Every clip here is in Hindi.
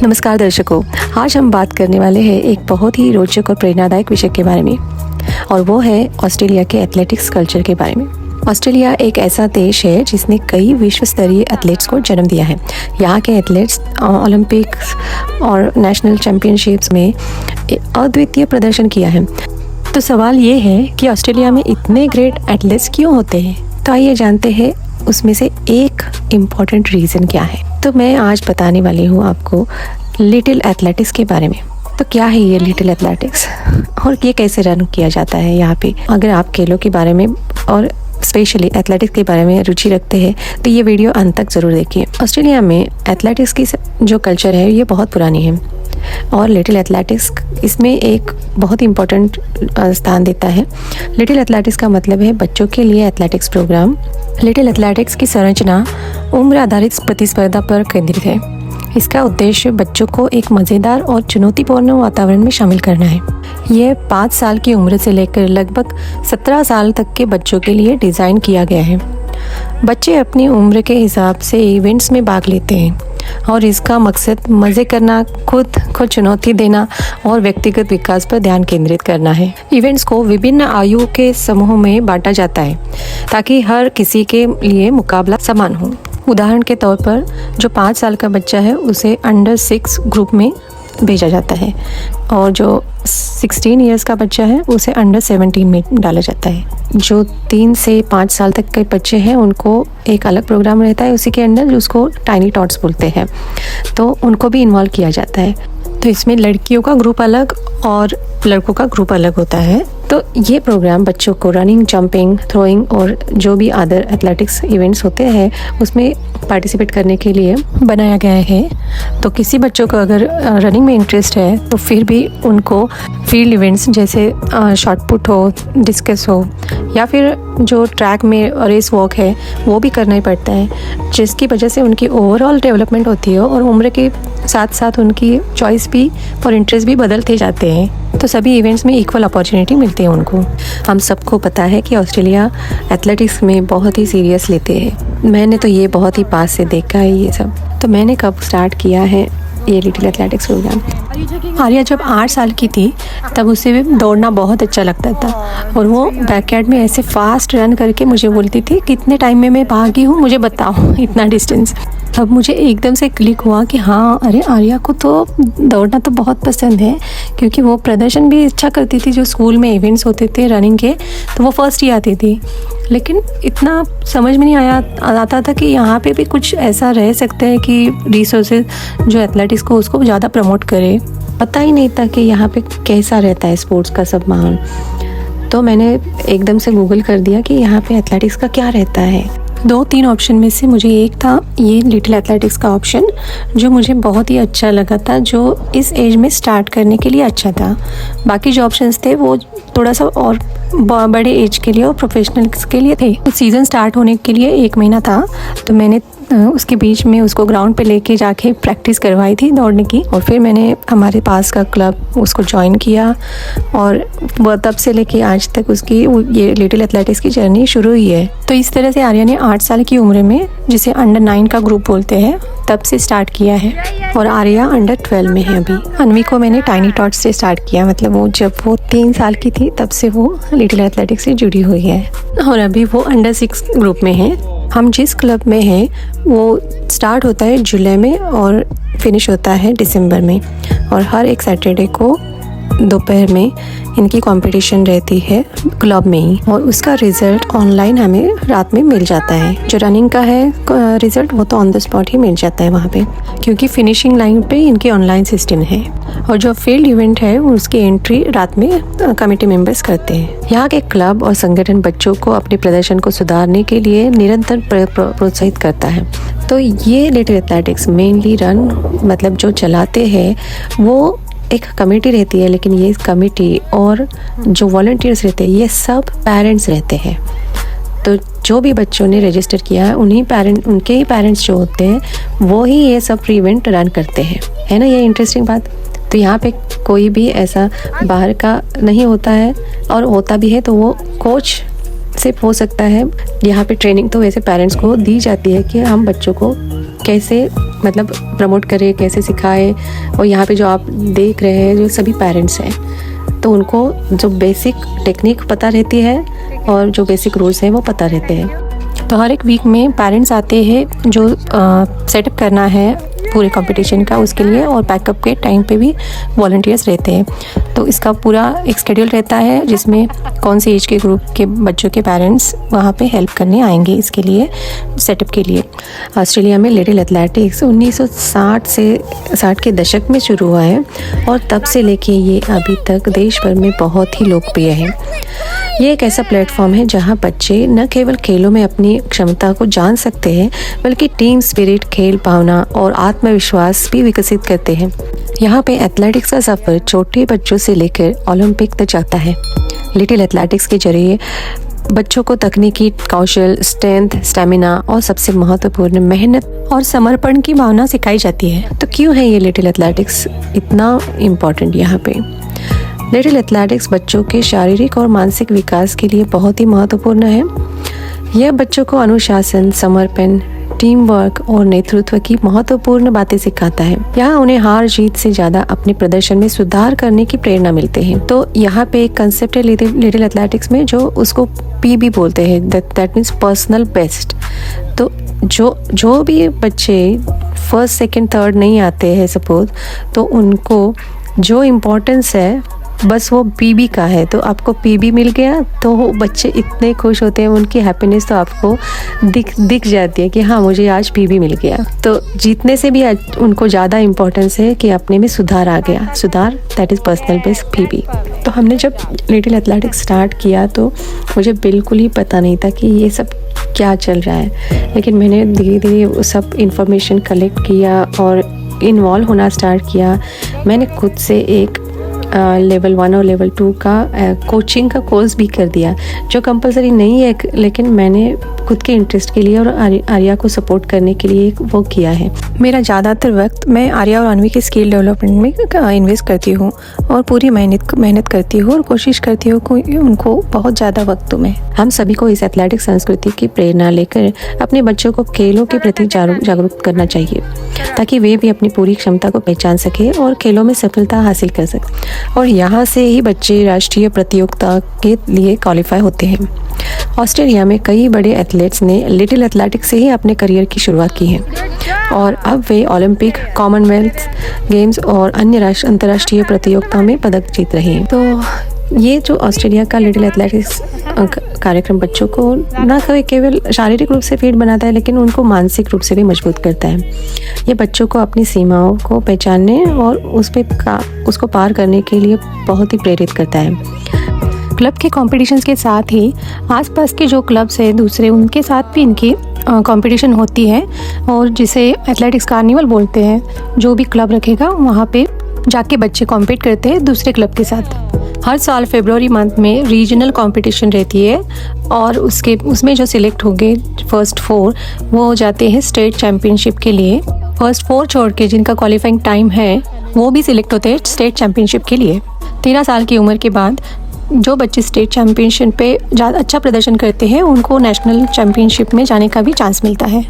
नमस्कार दर्शकों, आज हम बात करने वाले हैं एक बहुत ही रोचक और प्रेरणादायक विषय के बारे में, और वो है ऑस्ट्रेलिया के एथलेटिक्स कल्चर के बारे में। ऑस्ट्रेलिया एक ऐसा देश है जिसने कई विश्व स्तरीय एथलीट्स को जन्म दिया है। यहाँ के एथलीट्स ओलंपिक्स और नेशनल चैम्पियनशिप्स में अद्वितीय प्रदर्शन किया है। तो सवाल ये है कि ऑस्ट्रेलिया में इतने ग्रेट एथलीट्स क्यों होते हैं? तो आइए जानते हैं उसमें से एक इम्पॉर्टेंट रीज़न क्या है। तो मैं आज बताने वाली हूँ आपको लिटिल एथलेटिक्स के बारे में। तो क्या है ये लिटिल एथलेटिक्स और ये कैसे रन किया जाता है यहाँ पे? अगर आप खेलों के बारे में और स्पेशली एथलेटिक्स के बारे में रुचि रखते हैं तो ये वीडियो अंत तक ज़रूर देखिए। ऑस्ट्रेलिया में एथलेटिक्स की जो कल्चर है ये बहुत पुरानी है और लिटिल एथलेटिक्स इसमें एक बहुत इम्पोर्टेंट स्थान देता है। लिटिल एथलेटिक्स का मतलब है बच्चों के लिए एथलेटिक्स प्रोग्राम। लिटिल एथलेटिक्स की संरचना उम्र आधारित प्रतिस्पर्धा पर केंद्रित है। इसका उद्देश्य बच्चों को एक मज़ेदार और चुनौतीपूर्ण वातावरण में शामिल करना है। यह 5 साल की उम्र से लेकर लगभग 17 साल तक के बच्चों के लिए डिज़ाइन किया गया है। बच्चे अपनी उम्र के हिसाब से इवेंट्स में भाग लेते हैं और इसका मकसद मज़े करना, खुद को चुनौती देना और व्यक्तिगत विकास पर ध्यान केंद्रित करना है। इवेंट्स को विभिन्न आयु के समूहों में बांटा जाता है ताकि हर किसी के लिए मुकाबला समान हो। उदाहरण के तौर पर जो 5 साल का बच्चा है उसे अंडर 6 ग्रुप में भेजा जाता है और जो 16 इयर्स का बच्चा है उसे अंडर 17 में डाला जाता है। जो 3 से 5 साल तक के बच्चे हैं उनको एक अलग प्रोग्राम रहता है उसी के अंदर, उसको टाइनी टॉट्स बोलते हैं, तो उनको भी इन्वॉल्व किया जाता है। तो इसमें लड़कियों का ग्रुप अलग और लड़कों का ग्रुप अलग होता है। तो ये प्रोग्राम बच्चों को रनिंग, जंपिंग, थ्रोइंग और जो भी अदर एथलेटिक्स इवेंट्स होते हैं उसमें पार्टिसिपेट करने के लिए बनाया गया है। तो किसी बच्चों को अगर रनिंग में इंटरेस्ट है तो फिर भी उनको फील्ड इवेंट्स जैसे शॉट पुट हो, डिस्कस हो या फिर जो ट्रैक में रेस वॉक है वो भी करना ही पड़ता है, जिसकी वजह से उनकी ओवरऑल डेवलपमेंट होती है और उम्र के साथ साथ उनकी चॉइस भी और इंटरेस्ट भी बदलते जाते हैं। तो सभी इवेंट्स में इक्वल अपॉर्चुनिटी मिलती है उनको। हम सबको पता है कि ऑस्ट्रेलिया एथलेटिक्स में बहुत ही सीरियस लेते हैं। मैंने तो ये बहुत ही पास से देखा है ये सब। तो मैंने कब स्टार्ट किया है ये लिटिल एथलेटिक्स प्रोग्राम? आर्या जब 8 साल की थी तब उसे भी दौड़ना बहुत अच्छा लगता था और वो बैकयार्ड में ऐसे फास्ट रन करके मुझे बोलती थी कितने टाइम में मैं भागी हूँ, मुझे बताओ इतना डिस्टेंस। तब मुझे एकदम से क्लिक हुआ कि हाँ, अरे आर्या को तो दौड़ना तो बहुत पसंद है, क्योंकि वो प्रदर्शन भी अच्छा करती थी। जो स्कूल में इवेंट्स होते थे रनिंग के तो वो फर्स्ट ही आती थी, लेकिन इतना समझ में नहीं आता था कि यहाँ पे भी कुछ ऐसा रह सकता है कि रिसोर्सेज जो एथलेटिक्स को उसको ज़्यादा प्रमोट करे। पता ही नहीं था कि यहाँ पे कैसा रहता है स्पोर्ट्स का सब माहौल। तो मैंने एकदम से गूगल कर दिया कि यहाँ पे एथलेटिक्स का क्या रहता है। 2-3 ऑप्शन में से मुझे एक था ये लिटिल एथलेटिक्स का ऑप्शन, जो मुझे बहुत ही अच्छा लगा था, जो इस एज में स्टार्ट करने के लिए अच्छा था। बाकी जो ऑप्शंस थे वो थोड़ा सा और बड़े एज के लिए और प्रोफेशनल्स के लिए थे। सीज़न स्टार्ट होने के लिए 1 महीना था, तो मैंने उसके बीच में उसको ग्राउंड पे लेके जाके प्रैक्टिस करवाई थी दौड़ने की, और फिर मैंने हमारे पास का क्लब उसको ज्वाइन किया और वो तब से लेके आज तक उसकी ये लिटिल एथलेटिक्स की जर्नी शुरू हुई है। तो इस तरह से आर्या ने 8 साल की उम्र में, जिसे अंडर 9 का ग्रुप बोलते हैं, तब से स्टार्ट किया है और आर्या अंडर 12 में है अभी। अन्वी को मैंने टाइनी टॉट्स से स्टार्ट किया, मतलब वो जब वो 3 साल की थी तब से वो लिटिल एथलेटिक्स से जुड़ी हुई है और अभी वो अंडर 6 ग्रुप में है। हम जिस क्लब में हैं वो स्टार्ट होता है जुलाई में और फिनिश होता है दिसंबर में, और हर एक सैटरडे को दोपहर में इनकी कंपटीशन रहती है क्लब में ही, और उसका रिज़ल्ट ऑनलाइन हमें रात में मिल जाता है। जो रनिंग का है रिज़ल्ट वो तो ऑन द स्पॉट ही मिल जाता है वहाँ पे, क्योंकि फिनिशिंग लाइन पे इनकी ऑनलाइन सिस्टम है। और जो फील्ड इवेंट है उसकी एंट्री रात में कमेटी मेंबर्स करते हैं। यहाँ के क्लब और संगठन बच्चों को अपने प्रदर्शन को सुधारने के लिए निरंतर प्रोत्साहित करता है। तो ये लिटिल एथलेटिक्स मेनली रन मतलब जो चलाते हैं वो एक कमेटी रहती है, लेकिन ये कमेटी और जो वॉलंटियर्स रहते हैं ये सब पेरेंट्स रहते हैं। तो जो भी बच्चों ने रजिस्टर किया है उनके ही पेरेंट्स जो होते हैं वो ही ये सब इवेंट रन करते हैं, है ना। ये इंटरेस्टिंग बात। तो यहाँ पे कोई भी ऐसा बाहर का नहीं होता है, और होता भी है तो वो कोच से हो सकता है। यहाँ पे ट्रेनिंग तो वैसे पेरेंट्स को दी जाती है कि हम बच्चों को कैसे मतलब प्रमोट करे, कैसे सिखाए। और यहाँ पे जो आप देख रहे हैं जो सभी पेरेंट्स हैं, तो उनको जो बेसिक टेक्निक पता रहती है और जो बेसिक रूल्स हैं वो पता रहते हैं। तो हर एक वीक में पेरेंट्स आते हैं जो सेटअप करना है पूरे कंपटीशन का उसके लिए, और बैकअप के टाइम पे भी वॉलंटियर्स रहते हैं। तो इसका पूरा एक शेड्यूल रहता है जिसमें कौन सी एज के ग्रुप के बच्चों के पेरेंट्स वहाँ पे हेल्प करने आएंगे इसके लिए, सेटअप के लिए। ऑस्ट्रेलिया में लिटिल एथलेटिक्स 1960 के दशक में शुरू हुआ है और तब से लेके ये अभी तक देश भर में बहुत ही लोकप्रिय है। ये एक ऐसा प्लेटफॉर्म है जहाँ बच्चे न केवल खेलों में अपनी क्षमता को जान सकते हैं बल्कि टीम स्पिरिट, खेल भावना और आत्मविश्वास भी विकसित करते हैं। यहाँ पे एथलेटिक्स का सफ़र छोटे बच्चों से लेकर ओलंपिक तक जाता है। लिटिल एथलेटिक्स के जरिए बच्चों को तकनीकी कौशल, स्ट्रेंथ, स्टेमिना और सबसे महत्वपूर्ण मेहनत और समर्पण की भावना सिखाई जाती है। तो क्यों है ये लिटिल एथलेटिक्स इतना इम्पोर्टेंट यहाँ पे? लिटिल एथलेटिक्स बच्चों के शारीरिक और मानसिक विकास के लिए बहुत ही महत्वपूर्ण है। यह बच्चों को अनुशासन, समर्पण, टीम वर्क और नेतृत्व की महत्वपूर्ण बातें सिखाता है। यहाँ उन्हें हार जीत से ज़्यादा अपने प्रदर्शन में सुधार करने की प्रेरणा मिलते हैं। तो यहाँ पे एक कंसेप्ट है लिटिल एथलेटिक्स में जो उसको पीबी बोलते हैं, दैट मीन्स पर्सनल बेस्ट। तो जो भी बच्चे फर्स्ट, सेकंड, थर्ड नहीं आते हैं सपोज, तो उनको जो इम्पोर्टेंस है बस वो पीबी का है। तो आपको पीबी मिल गया तो वो बच्चे इतने खुश होते हैं, उनकी हैप्पीनेस तो आपको दिख जाती है कि हाँ मुझे आज पीबी मिल गया। तो जीतने से भी उनको ज़्यादा इम्पोर्टेंस है कि अपने में सुधार आ गया, सुधार, that is personal best PB. तो हमने जब लिटिल एथलेटिक्स स्टार्ट किया तो मुझे बिल्कुल ही पता नहीं था कि ये सब क्या चल रहा है, लेकिन मैंने धीरे धीरे वो सब इंफॉर्मेशन कलेक्ट किया और इन्वॉल्व होना स्टार्ट किया। मैंने खुद से एक लेवल 1 और लेवल 2 का कोचिंग का कोर्स भी कर दिया, जो कंपलसरी नहीं है, लेकिन मैंने खुद के इंटरेस्ट के लिए और आर्या को सपोर्ट करने के लिए वो किया है। मेरा ज़्यादातर वक्त मैं आर्या और अनवी के स्किल डेवलपमेंट में इन्वेस्ट करती हूँ और पूरी मेहनत करती हूँ और कोशिश करती हूँ कि उनको बहुत ज़्यादा वक्त दूँ मैं। हम सभी को इस एथलेटिक संस्कृति की प्रेरणा लेकर अपने बच्चों को खेलों के प्रति जागरूक करना चाहिए, ताकि वे भी अपनी पूरी क्षमता को पहचान सके और खेलों में सफलता हासिल कर सके। और यहाँ से ही बच्चे राष्ट्रीय प्रतियोगिता के लिए क्वालिफाई होते हैं। ऑस्ट्रेलिया में कई बड़े एथलीट्स ने लिटिल एथलेटिक्स से ही अपने करियर की शुरुआत की है और अब वे ओलंपिक, कॉमनवेल्थ गेम्स और अन्य अंतर्राष्ट्रीय प्रतियोगिताओं में पदक जीत रहे हैं। तो ये जो ऑस्ट्रेलिया का लिटिल एथलेटिक्स कार्यक्रम बच्चों को न केवल शारीरिक रूप से फिट बनाता है, लेकिन उनको मानसिक रूप से भी मजबूत करता है। ये बच्चों को अपनी सीमाओं को पहचानने और उसको पार करने के लिए बहुत ही प्रेरित करता है। क्लब के कॉम्पिटिशन्स के साथ ही आसपास के जो क्लब्स हैं दूसरे, उनके साथ भी इनकी कंपटीशन होती है और जिसे एथलेटिक्स कार्निवल बोलते हैं। जो भी क्लब रखेगा वहाँ पे जाके बच्चे कॉम्पीट करते हैं दूसरे क्लब के साथ। हर साल फरवरी मंथ में रीजनल कंपटीशन रहती है और उसमें जो सिलेक्ट होंगे फर्स्ट 4 वो जाते हैं स्टेट चैम्पियनशिप के लिए। फर्स्ट 4 छोड़ के जिनका क्वालिफाइंग टाइम है वो भी सिलेक्ट होते हैं स्टेट चैम्पियनशिप के लिए। 13 साल की उम्र के बाद जो बच्चे स्टेट चैम्पियनशिप पे ज़्यादा अच्छा प्रदर्शन करते हैं उनको नेशनल चैम्पियनशिप में जाने का भी चांस मिलता है।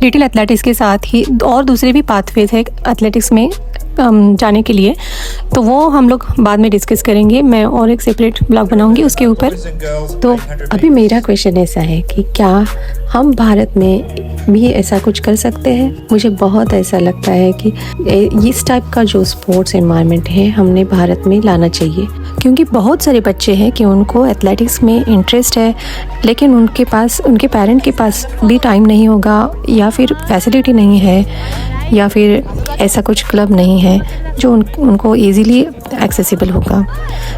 लिटिल एथलेटिक्स के साथ ही और दूसरे भी पाथवेज है एथलेटिक्स में जाने के लिए, तो वो हम लोग बाद में डिस्कस करेंगे। मैं और एक सेपरेट ब्लॉग बनाऊंगी उसके ऊपर। तो अभी मेरा क्वेश्चन ऐसा है कि क्या हम भारत में भी ऐसा कुछ कर सकते हैं? मुझे बहुत ऐसा लगता है कि इस टाइप का जो स्पोर्ट्स एनवायरनमेंट है हमने भारत में लाना चाहिए, क्योंकि बहुत सारे बच्चे हैं कि उनको एथलेटिक्स में इंटरेस्ट है, लेकिन उनके पेरेंट के पास भी टाइम नहीं होगा, या फिर फैसिलिटी नहीं है, या फिर ऐसा कुछ क्लब नहीं है जो उनको इजीली एक्सेसिबल होगा।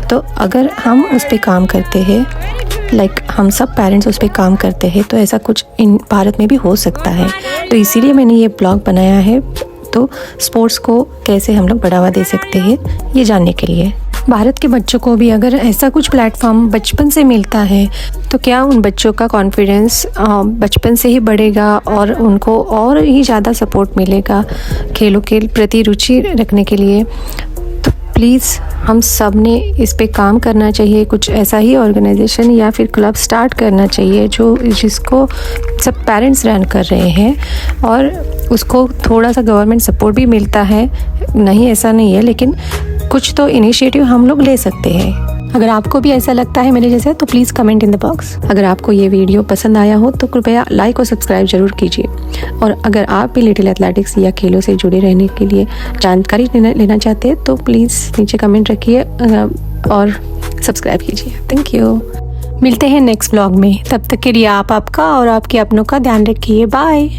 तो अगर हम उस पर काम करते हैं, हम सब पेरेंट्स उस पर काम करते हैं, तो ऐसा कुछ इन भारत में भी हो सकता है। तो इसीलिए मैंने ये ब्लॉग बनाया है, तो स्पोर्ट्स को कैसे हम लोग बढ़ावा दे सकते हैं ये जानने के लिए। भारत के बच्चों को भी अगर ऐसा कुछ प्लेटफॉर्म बचपन से मिलता है तो क्या उन बच्चों का कॉन्फिडेंस बचपन से ही बढ़ेगा और उनको और ही ज़्यादा सपोर्ट मिलेगा खेलों के प्रति रुचि रखने के लिए। तो प्लीज़ हम सब ने इस पे काम करना चाहिए। कुछ ऐसा ही ऑर्गेनाइजेशन या फिर क्लब स्टार्ट करना चाहिए जिसको सब पेरेंट्स रन कर रहे हैं और उसको थोड़ा सा गवर्नमेंट सपोर्ट भी मिलता है, नहीं ऐसा नहीं है, लेकिन कुछ तो इनिशिएटिव हम लोग ले सकते हैं। अगर आपको भी ऐसा लगता है मेरे जैसा तो please comment in the box. अगर आपको ये वीडियो पसंद आया हो तो कृपया लाइक और सब्सक्राइब जरूर कीजिए। और अगर आप भी लिटिल एथलेटिक्स या खेलों से जुड़े रहने के लिए जानकारी लेना चाहते हैं तो प्लीज़ नीचे कमेंट रखिए और सब्सक्राइब कीजिए। Thank you. मिलते हैं नेक्स्ट ब्लॉग में, तब तक के लिए आप आपका और आपके अपनों का ध्यान रखिए। बाय।